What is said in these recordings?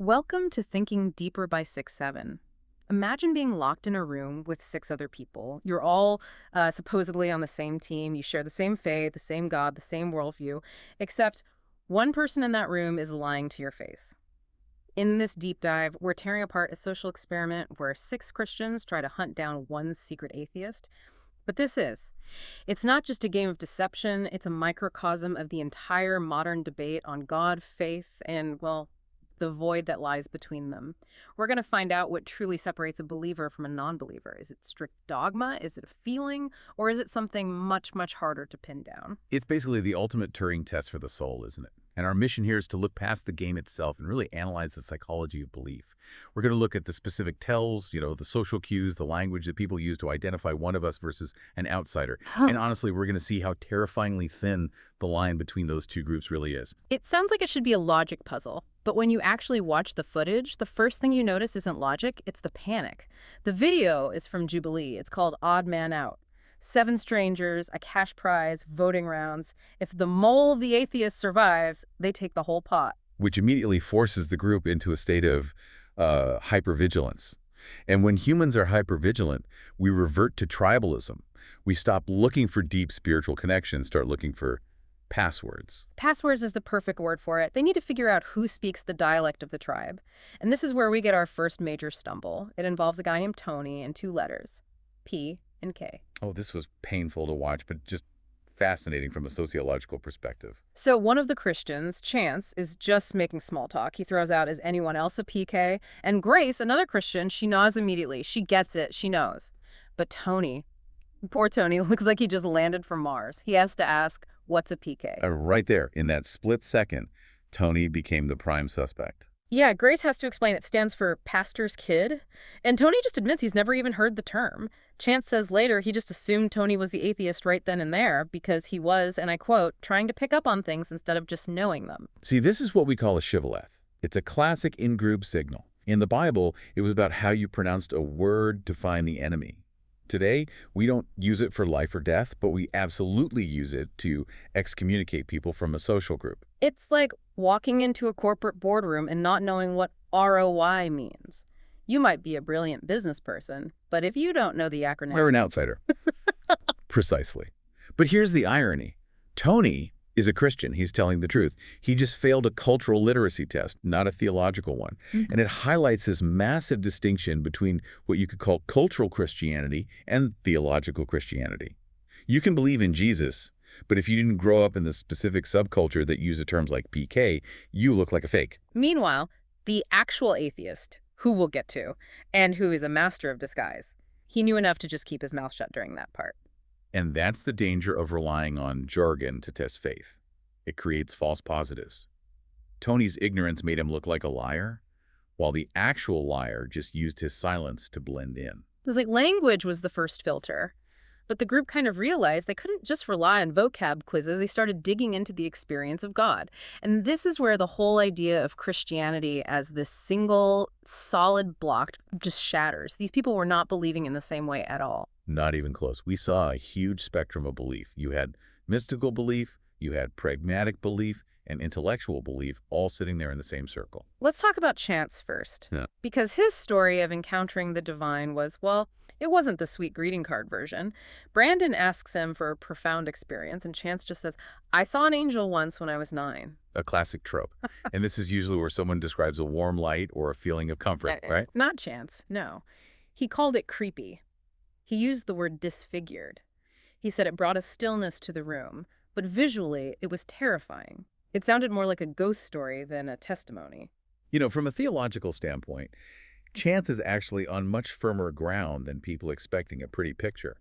Welcome to Thinking Deeper by 6-7. Imagine being locked in a room with six other people. You're all supposedly on the same team. You share the same faith, the same God, the same worldview, except one person in that room is lying to your face. In this deep dive, we're tearing apart a social experiment where six Christians try to hunt down one secret atheist. But it's not just a game of deception, it's a microcosm of the entire modern debate on God, faith, and, well, the void that lies between them. We're going to find out what truly separates a believer from a non-believer. Is it strict dogma? Is it a feeling? Or is it something much, much harder to pin down? It's basically the ultimate Turing test for the soul, isn't it? And our mission here is to look past the game itself and really analyze the psychology of belief. We're going to look at the specific tells, the social cues, the language that people use to identify one of us versus an outsider. And honestly, we're going to see how terrifyingly thin the line between those two groups really is. It sounds like it should be a logic puzzle, but when you actually watch the footage, the first thing you notice isn't logic, it's the panic. The video is from Jubilee. It's called Odd Man Out. 7 strangers, a cash prize, voting rounds. If the mole, the atheist, survives, they take the whole pot. Which immediately forces the group into a state of hypervigilance. And when humans are hypervigilant, we revert to tribalism. We stop looking for deep spiritual connections, start looking for passwords. Passwords is the perfect word for it. They need to figure out who speaks the dialect of the tribe. And this is where we get our first major stumble. It involves a guy named Tony and 2 letters, P and K. Oh, this was painful to watch, but just fascinating from a sociological perspective. So one of the Christians, Chance, is just making small talk. He throws out, is anyone else a PK? And Grace, another Christian, she nods immediately. She gets it. She knows. But Tony, poor Tony, looks like he just landed from Mars. He has to ask, what's a PK? Right there, in that split second, Tony became the prime suspect. Yeah, Grace has to explain it stands for pastor's kid. And Tony just admits he's never even heard the term. Chance says later he just assumed Tony was the atheist right then and there because he was, and I quote, trying to pick up on things instead of just knowing them. See, this is what we call a shibboleth. It's a classic in-group signal. In the Bible, it was about how you pronounced a word to find the enemy. Today, we don't use it for life or death, but we absolutely use it to excommunicate people from a social group. It's like walking into a corporate boardroom and not knowing what ROI means. You might be a brilliant business person, but if you don't know the acronym... We're an outsider. Precisely. But here's the irony. Tony is a Christian. He's telling the truth. He just failed a cultural literacy test, not a theological one. And it highlights this massive distinction between what you could call cultural Christianity and theological Christianity. You can believe in Jesus, but if you didn't grow up in the specific subculture that uses terms like PK, you look like a fake. Meanwhile, the actual atheist, who we'll get to, and who is a master of disguise, he knew enough to just keep his mouth shut during that part. And that's the danger of relying on jargon to test faith. It creates false positives. Tony's ignorance made him look like a liar, while the actual liar just used his silence to blend in. It's like language was the first filter. But the group kind of realized they couldn't just rely on vocab quizzes. They started digging into the experience of God. And this is where the whole idea of Christianity as this single, solid block just shatters. These people were not believing in the same way at all. Not even close. We saw a huge spectrum of belief. You had mystical belief, you had pragmatic belief, and intellectual belief all sitting there in the same circle. Let's talk about Chance first. Yeah. Because his story of encountering the divine was, well, it wasn't the sweet greeting card version. Brandon asks him for a profound experience, and Chance just says, I saw an angel once when I was 9. A classic trope. And this is usually where someone describes a warm light or a feeling of comfort, right? Not Chance, no. He called it creepy. He used the word disfigured. He said it brought a stillness to the room, but visually it was terrifying. It sounded more like a ghost story than a testimony. From a theological standpoint, Chance is actually on much firmer ground than people expecting a pretty picture.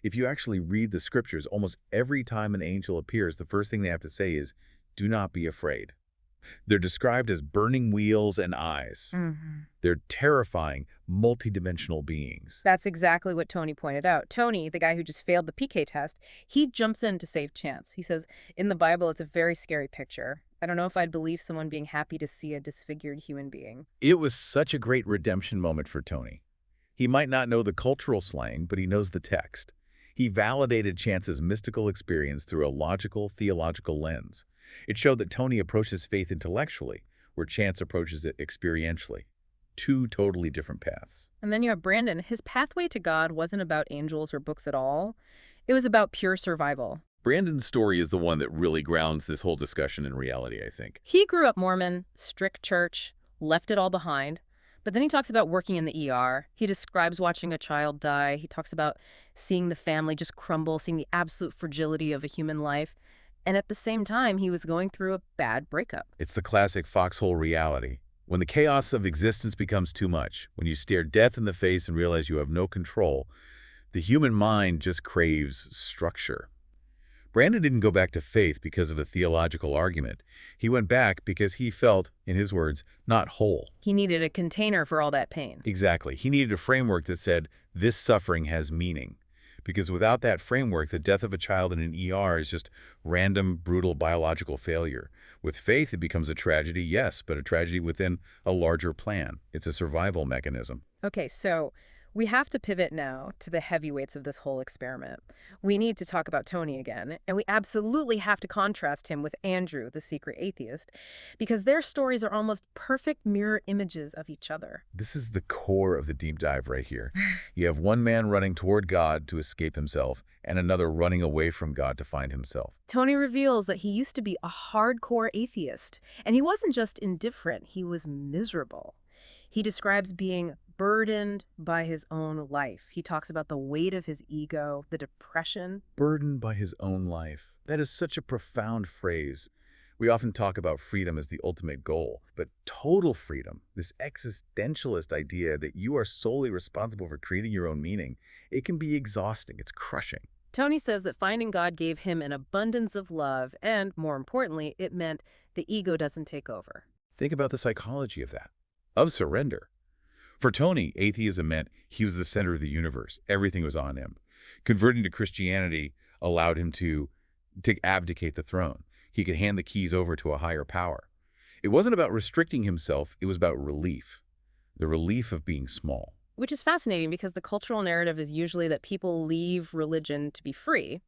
If you actually read the scriptures, almost every time an angel appears, the first thing they have to say is, do not be afraid. They're described as burning wheels and eyes. They're terrifying, multidimensional beings. That's exactly what Tony pointed out. Tony, the guy who just failed the PK test, he jumps in to save Chance. He says, in the Bible, it's a very scary picture. I don't know if I'd believe someone being happy to see a disfigured human being. It was such a great redemption moment for Tony. He might not know the cultural slang, but he knows the text. He validated Chance's mystical experience through a logical, theological lens. It showed that Tony approaches faith intellectually, where Chance approaches it experientially. Two totally different paths. And then you have Brandon. His pathway to God wasn't about angels or books at all. It was about pure survival. Brandon's story is the one that really grounds this whole discussion in reality, I think. He grew up Mormon, strict church, left it all behind. But then he talks about working in the ER. He describes watching a child die. He talks about seeing the family just crumble, seeing the absolute fragility of a human life. And at the same time, he was going through a bad breakup. It's the classic foxhole reality. When the chaos of existence becomes too much, when you stare death in the face and realize you have no control, the human mind just craves structure. Brandon didn't go back to faith because of a theological argument. He went back because he felt, in his words, not whole. He needed a container for all that pain. Exactly. He needed a framework that said, this suffering has meaning. Because without that framework, the death of a child in an ER is just random, brutal biological failure. With faith, it becomes a tragedy, yes, but a tragedy within a larger plan. It's a survival mechanism. Okay, so we have to pivot now to the heavyweights of this whole experiment. We need to talk about Tony again, and we absolutely have to contrast him with Andrew, the secret atheist, because their stories are almost perfect mirror images of each other. This is the core of the deep dive right here. You have one man running toward God to escape himself, and another running away from God to find himself. Tony reveals that he used to be a hardcore atheist, and he wasn't just indifferent, he was miserable. He describes being burdened by his own life. He talks about the weight of his ego, the depression. Burdened by his own life. That is such a profound phrase. We often talk about freedom as the ultimate goal, but total freedom, this existentialist idea that you are solely responsible for creating your own meaning, it can be exhausting. It's crushing. Tony says that finding God gave him an abundance of love, and more importantly, it meant the ego doesn't take over. Think about the psychology of that, of surrender. For Tony, atheism meant he was the center of the universe. Everything was on him. Converting to Christianity allowed him to abdicate the throne. He could hand the keys over to a higher power. It wasn't about restricting himself. It was about relief, the relief of being small. Which is fascinating because the cultural narrative is usually that people leave religion to be free.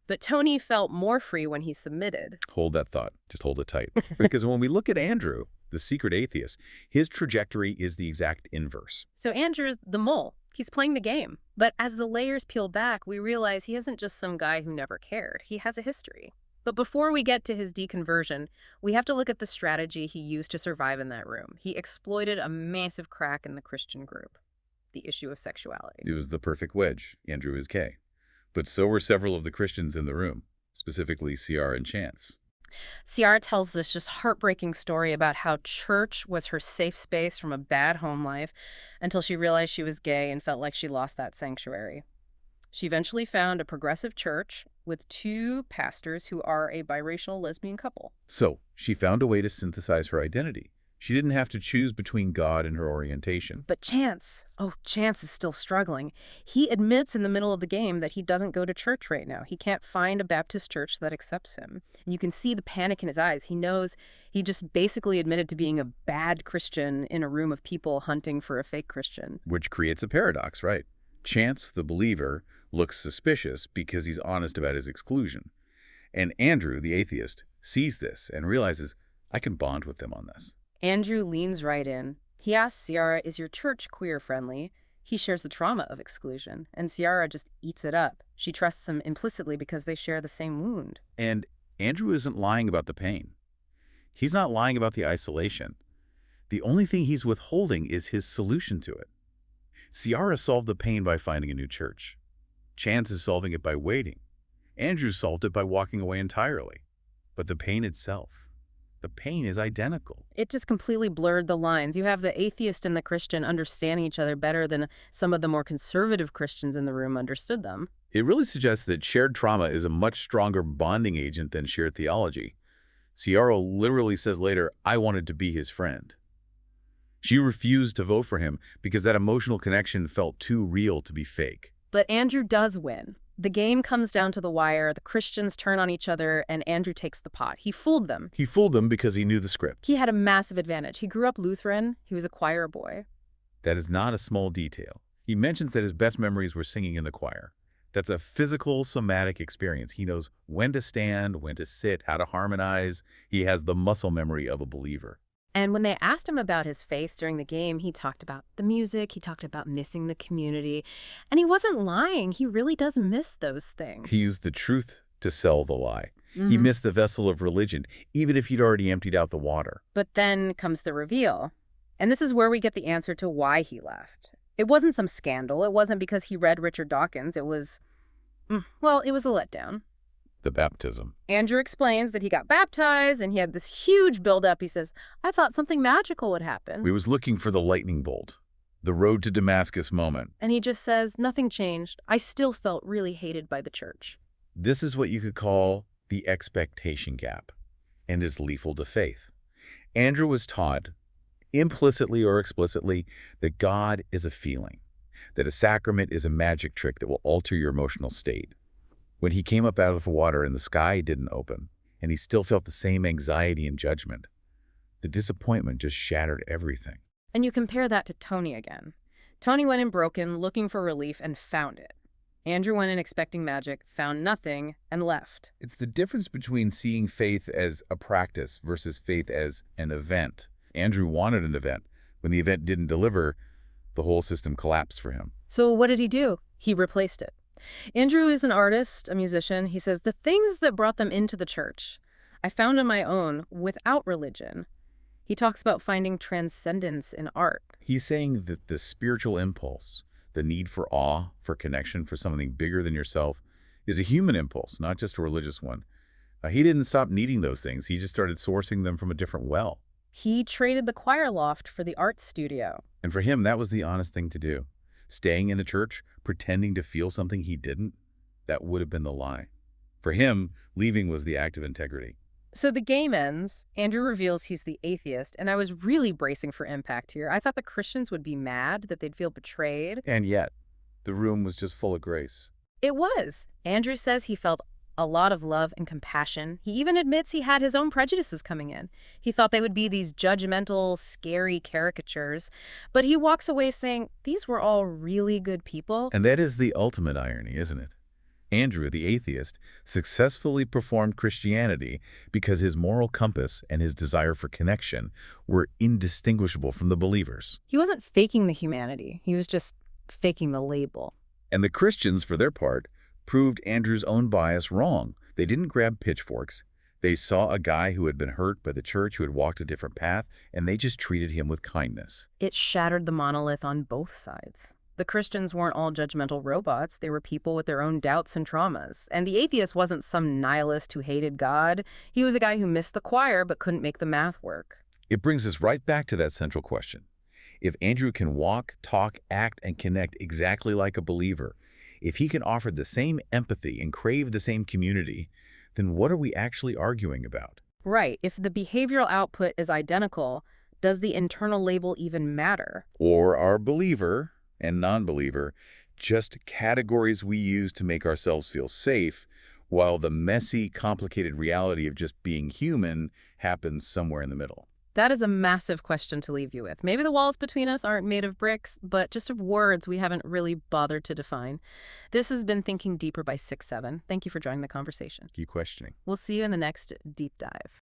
But Tony felt more free when he submitted. Hold that thought. Just hold it tight. Because when we look at Andrew, the secret atheist, his trajectory is the exact inverse. So Andrew's the mole. He's playing the game. But as the layers peel back, we realize he isn't just some guy who never cared. He has a history. But before we get to his deconversion, we have to look at the strategy he used to survive in that room. He exploited a massive crack in the Christian group, the issue of sexuality. It was the perfect wedge. Andrew is gay. But so were several of the Christians in the room, specifically Ciara and Chance. Ciara tells this just heartbreaking story about how church was her safe space from a bad home life until she realized she was gay and felt like she lost that sanctuary. She eventually found a progressive church with two pastors who are a biracial lesbian couple. So she found a way to synthesize her identity. She didn't have to choose between God and her orientation. But Chance is still struggling. He admits in the middle of the game that he doesn't go to church right now. He can't find a Baptist church that accepts him. And you can see the panic in his eyes. He knows he just basically admitted to being a bad Christian in a room of people hunting for a fake Christian. Which creates a paradox, right? Chance, the believer, looks suspicious because he's honest about his exclusion. And Andrew, the atheist, sees this and realizes, I can bond with them on this. Andrew leans right in. He asks Ciara, is your church queer-friendly? He shares the trauma of exclusion, and Ciara just eats it up. She trusts him implicitly because they share the same wound. And Andrew isn't lying about the pain. He's not lying about the isolation. The only thing he's withholding is his solution to it. Ciara solved the pain by finding a new church. Chance is solving it by waiting. Andrew solved it by walking away entirely. But the pain itself, the pain is identical. It just completely blurred the lines. You have the atheist and the Christian understanding each other better than some of the more conservative Christians in the room understood them. It really suggests that shared trauma is a much stronger bonding agent than shared theology. Ciara literally says later, I wanted to be his friend. She refused to vote for him because that emotional connection felt too real to be fake. But Andrew does win. The game comes down to the wire, the Christians turn on each other, and Andrew takes the pot. He fooled them. He fooled them because he knew the script. He had a massive advantage. He grew up Lutheran. He was a choir boy. That is not a small detail. He mentions that his best memories were singing in the choir. That's a physical, somatic experience. He knows when to stand, when to sit, how to harmonize. He has the muscle memory of a believer. And when they asked him about his faith during the game, he talked about the music, he talked about missing the community, and he wasn't lying. He really does miss those things. He used the truth to sell the lie. He Mhm. missed the vessel of religion, even if he'd already emptied out the water. But then comes the reveal. And this is where we get the answer to why he left. It wasn't some scandal. It wasn't because he read Richard Dawkins. It was, well, it was a letdown. The baptism. Andrew explains that he got baptized and he had this huge buildup. He says, I thought something magical would happen. We was looking for the lightning bolt, the road to Damascus moment. And he just says, nothing changed. I still felt really hated by the church. This is what you could call the expectation gap and is lethal to faith. Andrew was taught, implicitly or explicitly, that God is a feeling, that a sacrament is a magic trick that will alter your emotional state. When he came up out of the water and the sky didn't open, and he still felt the same anxiety and judgment, the disappointment just shattered everything. And you compare that to Tony again. Tony went in broken, looking for relief, and found it. Andrew went in expecting magic, found nothing, and left. It's the difference between seeing faith as a practice versus faith as an event. Andrew wanted an event. When the event didn't deliver, the whole system collapsed for him. So what did he do? He replaced it. Andrew is an artist, a musician. He says, the things that brought them into the church, I found on my own without religion. He talks about finding transcendence in art. He's saying that the spiritual impulse, the need for awe, for connection, for something bigger than yourself, is a human impulse, not just a religious one. He didn't stop needing those things. He just started sourcing them from a different well. He traded the choir loft for the art studio. And for him, that was the honest thing to do. Staying in the church, pretending to feel something he didn't, that would have been the lie. For him, leaving was the act of integrity. So the game ends. Andrew reveals he's the atheist, and I was really bracing for impact here. I thought the Christians would be mad, that they'd feel betrayed. And yet, the room was just full of grace. It was. Andrew says he felt a lot of love and compassion. He even admits he had his own prejudices coming in. He thought they would be these judgmental, scary caricatures. But he walks away saying, these were all really good people. And that is the ultimate irony, isn't it? Andrew, the atheist, successfully performed Christianity because his moral compass and his desire for connection were indistinguishable from the believers. He wasn't faking the humanity. He was just faking the label. And the Christians, for their part, proved Andrew's own bias wrong. They didn't grab pitchforks. They saw a guy who had been hurt by the church, who had walked a different path, and they just treated him with kindness. It shattered the monolith on both sides. The Christians weren't all judgmental robots. They were people with their own doubts and traumas. And the atheist wasn't some nihilist who hated God. He was a guy who missed the choir but couldn't make the math work. It brings us right back to that central question. If Andrew can walk, talk, act, and connect exactly like a believer, if he can offer the same empathy and crave the same community, then what are we actually arguing about? Right. If the behavioral output is identical, does the internal label even matter? Or are believer and non-believer just categories we use to make ourselves feel safe, while the messy, complicated reality of just being human happens somewhere in the middle? That is a massive question to leave you with. Maybe the walls between us aren't made of bricks, but just of words we haven't really bothered to define. This has been Thinking Deeper by 6-7. Thank you for joining the conversation. Keep questioning. We'll see you in the next deep dive.